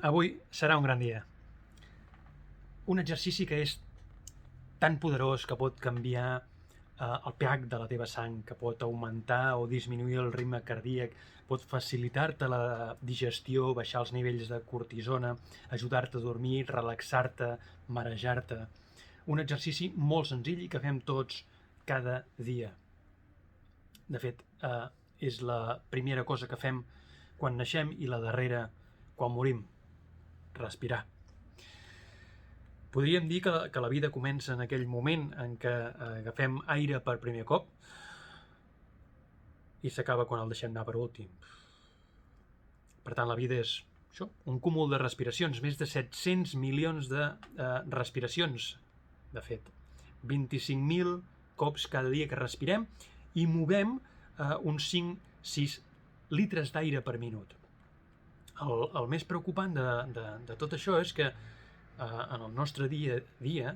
Avui serà un gran dia. Un exercici que és tan poderós que pot canviar el pH de la teva sang, que pot augmentar o disminuir el ritme cardíac, pot facilitar-te la digestió, baixar els nivells de cortisona, ajudar-te a dormir, relaxar-te, marejar-te. Un exercici molt senzill i que fem tots cada dia. De fet, és la primera cosa que fem quan naixem i la darrera quan morim. Respirar. Podríem dir que la vida comença en aquell moment en què agafem aire per primer cop i s'acaba quan el deixem anar per últim. Per tant, la vida és això, un cúmul de respiracions, més de 700 milions de respiracions, de fet. 25.000 cops cada dia que respirem i movem uns 5-6 litres d'aire per minut. El més preocupant de tot això és que en el nostre dia a dia,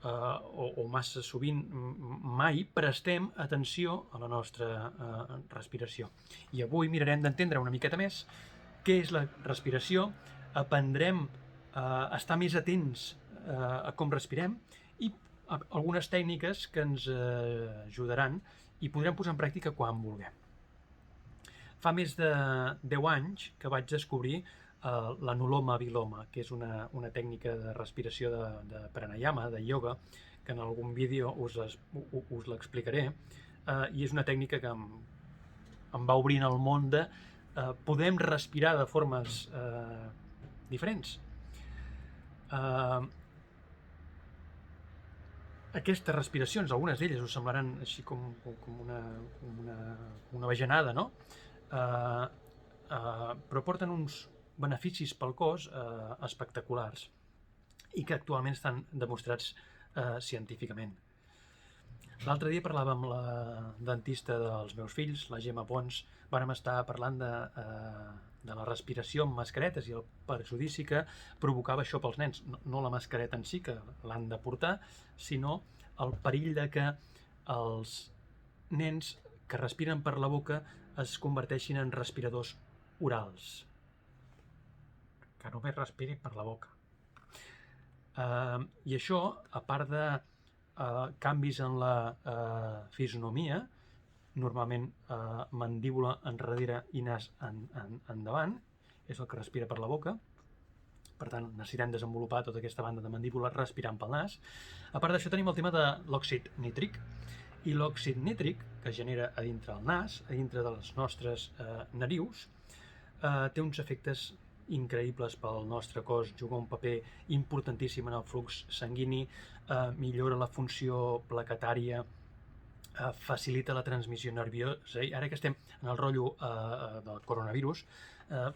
o massa sovint mai, prestem atenció a la nostra respiració. I avui mirarem d'entendre una miqueta més què és la respiració, aprendrem a estar més atents a com respirem i algunes tècniques que ens ajudaran i podrem posar en pràctica quan vulguem. Fa més de 10 anys que vaig descobrir l'anuloma viloma, que és una tècnica de respiració de pranayama, de ioga, que en algun vídeo us l'explicaré, i és una tècnica que em va obrint el món de podem respirar de formes diferents. Aquestes respiracions, algunes d'elles us semblaran així com una bajanada, no? Però porten uns beneficis pel cos espectaculars i que actualment estan demostrats científicament. L'altre dia parlava amb la dentista dels meus fills, la Gemma Pons, vàrem estar parlant de la respiració amb mascaretes i el perjudici que provocava això pels nens. No la mascareta en si, que l'han de portar, sinó el perill de que els nens que respiren per la boca es converteixin en respiradors orals. Que només respirin per la boca. I això, a part de canvis en la fisonomia, normalment mandíbula enrere i nas endavant, és el que respira per la boca. Per tant, necessitem desenvolupar tota aquesta banda de mandíbula respirant pel nas. A part d'això tenim el tema de l'òxid nítric. I l'òxid nítric, que es genera a dintre el nas, a dintre dels nostres narius, té uns efectes increïbles pel nostre cos, juga un paper importantíssim en el flux sanguini, millora la funció plaquetària, facilita la transmissió nerviosa. I ara que estem en el rotllo del coronavirus,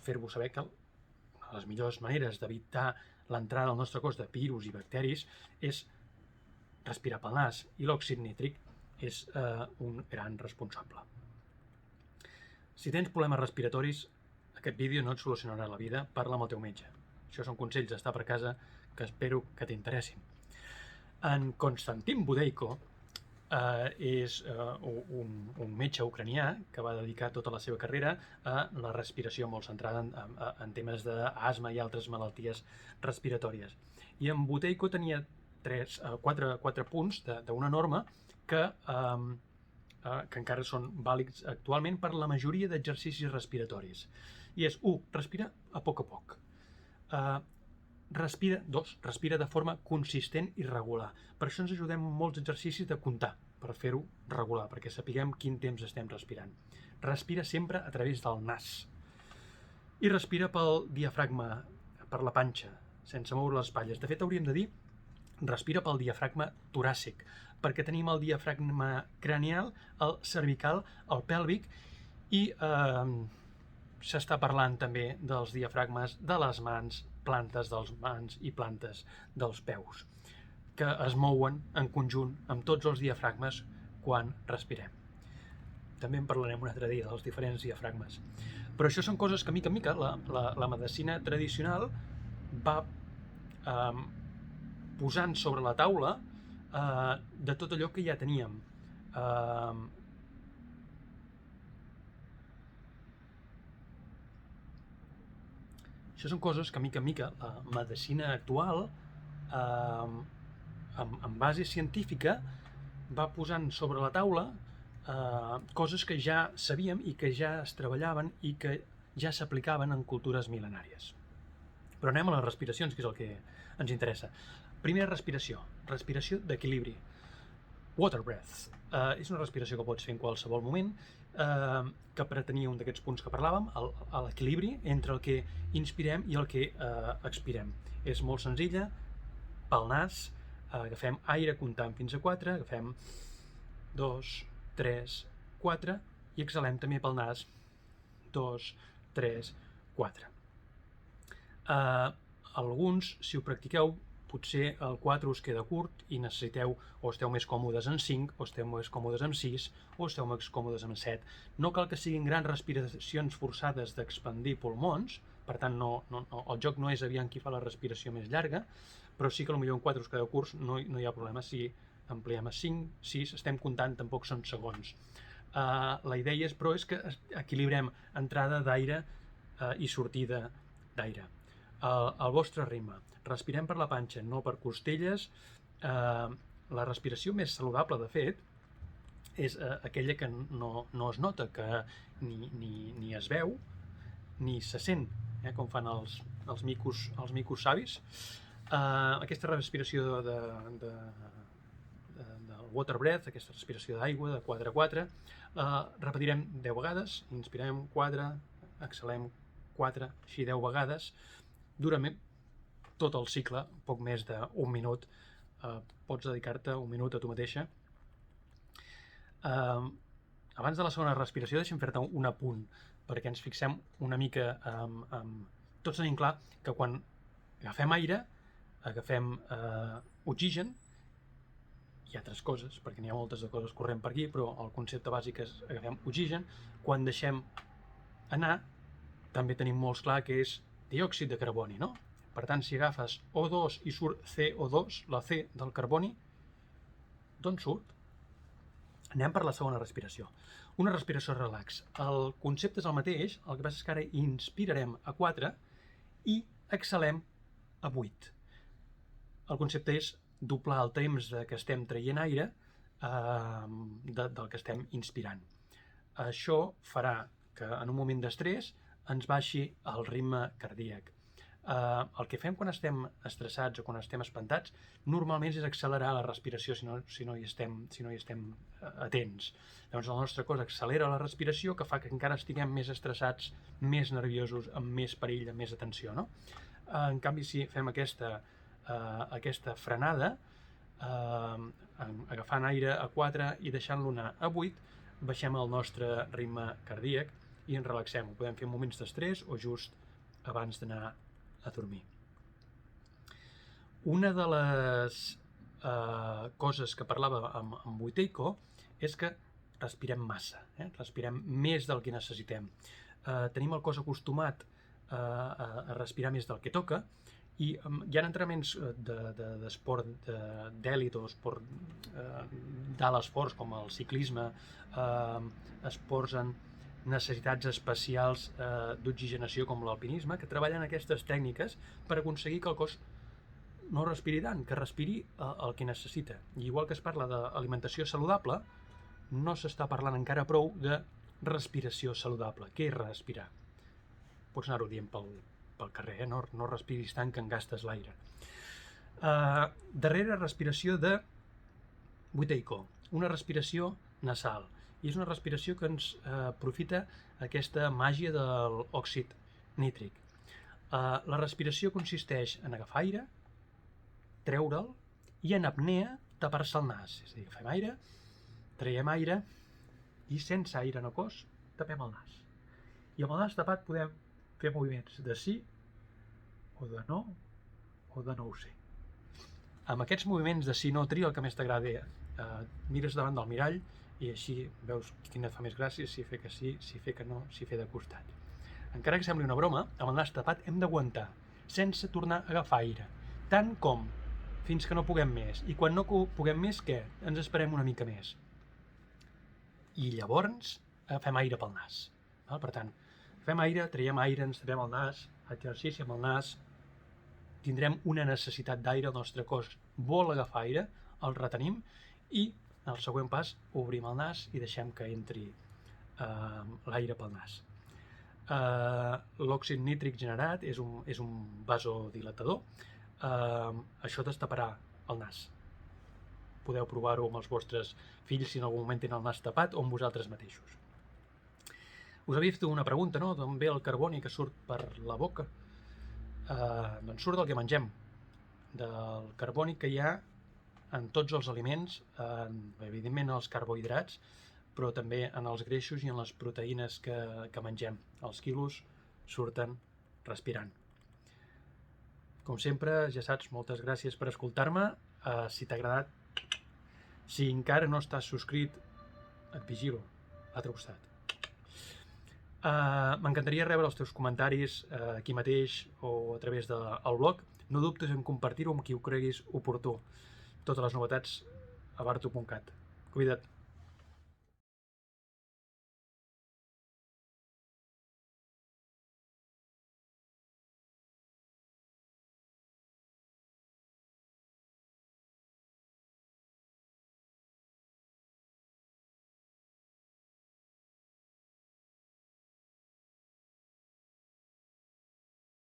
fer-vos saber que una de les millors maneres d'evitar l'entrada al nostre cos de virus i bacteris és respirar pel nas, i l'òxid nítric és un gran responsable. Si tens problemes respiratoris, aquest vídeo no et solucionarà la vida, parla amb el teu metge. Això són consells d'estar per casa que espero que t'interessin. En Konstantin Budeiko és un metge ucranià que va dedicar tota la seva carrera a la respiració, molt centrada en temes d'asma i altres malalties respiratòries. I en Budeiko tenia 4 punts d'una norma que encara són vàlids actualment per la majoria d'exercicis respiratoris. I és 1. Respira a poc. 2. Respira de forma consistent i regular. Per això ens ajudem molts exercicis de comptar, per fer-ho regular, perquè sapiguem quin temps estem respirant. Respira sempre a través del nas. I respira pel diafragma, per la panxa, sense moure les espatlles. De fet, hauríem de dir respira pel diafragma toràcic, perquè tenim el diafragma cranial, el cervical, el pèlvic, i s'està parlant també dels diafragmes de les mans, plantes dels mans i plantes dels peus, que es mouen en conjunt amb tots els diafragmes quan respirem. També en parlarem un altre dia dels diferents diafragmes. Però això són coses que mica en mica la medicina tradicional va posant sobre la taula de tot allò que ja teníem. Això són coses que, mica en mica, la medicina actual, amb base científica, va posant sobre la taula coses que ja sabíem i que ja es treballaven i que ja s'aplicaven en cultures mil·lenàries. Però anem a les respiracions, que és el que ens interessa. Primera respiració d'equilibri. Water breath. És una respiració que pots fer en qualsevol moment, que pretenia un d'aquests punts que parlàvem, l'equilibri entre el que inspirem i el que expirem. És molt senzilla, pel nas, agafem aire comptant fins a 4, agafem 2, 3, 4 i exhalem també pel nas 2, 3, 4. Alguns, si ho practiqueu, potser el 4 us queda curt i necessiteu o esteu més còmodes en 5, o esteu més còmodes en 6, o esteu més còmodes en 7. No cal que siguin grans respiracions forçades d'expandir pulmons, per tant el joc no és aviam qui fa la respiració més llarga, però sí que potser en 4 us quedeu curts, no hi ha problema. Si ampliem a 5, 6, estem comptant, tampoc són segons. La idea però és que equilibrem entrada d'aire i sortida d'aire. El vostre ritme. Respirem per la panxa, no per costelles. La respiració més saludable, de fet, és aquella que no es nota, que ni es veu ni se sent, com fan els micos savis. Aquesta respiració del water breath, aquesta respiració d'aigua, de 4 a 4, repetirem 10 vegades, inspirem 4, exhalem 4, així 10 vegades, dura tot el cicle, poc més d'un minut, pots dedicar-te un minut a tu mateixa. Abans de la segona respiració deixem fer-te un apunt, perquè ens fixem una mica tots tenim clar que quan agafem aire, agafem oxigen i altres coses, perquè n'hi ha moltes de coses corrent per aquí, però el concepte bàsic és agafem oxigen. Quan deixem anar, també tenim molt clar que és diòxid de carboni, no? Per tant, si agafes O2 i surt CO2, la C del carboni, d'on surt? Anem per la segona respiració. Una respiració relax. El concepte és el mateix, el que passa és que ara inspirarem a 4 i exhalem a 8. El concepte és doblar el temps que estem traient aire del que estem inspirant. Això farà que en un moment d'estrès ens baixi el ritme cardíac. El que fem quan estem estressats o quan estem espantats normalment és accelerar la respiració si no hi estem atents. Llavors el nostre cos accelera la respiració, que fa que encara estiguem més estressats, més nerviosos, amb més perill, amb més atenció, no? En canvi, si fem aquesta frenada, agafant aire a 4 i deixant-lo anar a 8, baixem el nostre ritme cardíac i ens relaxem. Ho podem fer en moments d'estrès o just abans d'anar a dormir. Una de les coses que parlava amb Wojtyła és que respirem massa, respirem més del que necessitem. Tenim el cos acostumat a respirar més del que toca i hi ha entrenaments d'esport d'èlit o esport d'alt esforç com el ciclisme, esports en necessitats especials d'oxigenació com l'alpinisme, que treballen aquestes tècniques per aconseguir que el cos no respiri tant, que respiri el que necessita. I igual que es parla d'alimentació saludable, no s'està parlant encara prou de respiració saludable. Què és respirar? Pots anar-ho dient pel carrer, no respiris tant que en gastes l'aire. Darrera respiració de Wojtyła, una respiració nasal. I és una respiració que ens aprofita aquesta màgia de l'òxid nítric. La respiració consisteix en agafar aire, treure'l i en apnea tapar-se el nas. És a dir, agafem aire, traiem aire i sense aire en el cos tapem el nas. I amb el nas tapat podem fer moviments de sí o de no ho sé. Amb aquests moviments de sí no, tria el que més t'agrada. Mires davant del mirall i així veus quina et fa més gràcia, si fer que sí, si fer que no, si fer de costat. Encara que sembli una broma, amb el nas tapat hem d'aguantar, sense tornar a agafar aire, tant com fins que no puguem més. I quan no puguem més, què? Ens esperem una mica més. I llavors agafem aire pel nas. Per tant, Fem aire, traiem aire, ens tapem el nas, exercici amb el nas, tindrem una necessitat d'aire, el nostre cos vol agafar aire, el retenim i en el següent pas obrim el nas i deixem que entri l'aire pel nas. L'òxid nítric generat és un vasodilatador. Això destaparà el nas. Podeu provar-ho amb els vostres fills si en algun moment tenen el nas tapat o amb vosaltres mateixos. Us havia fet una pregunta, no? D'on ve el carboni que surt per la boca? Doncs surt del que mengem, del carboni que hi ha en tots els aliments, evidentment els carbohidrats, però també en els greixos i en les proteïnes que mengem. Els quilos surten respirant. Com sempre, ja saps, moltes gràcies per escoltar-me. Si t'ha agradat, si encara no estàs subscrit, et vigilo a l'altre costat. M'encantaria rebre els teus comentaris aquí mateix o a través del blog. No dubtes en compartir-ho amb qui ho creguis oportú. Totes les novetats a barto.cat. Cuida't.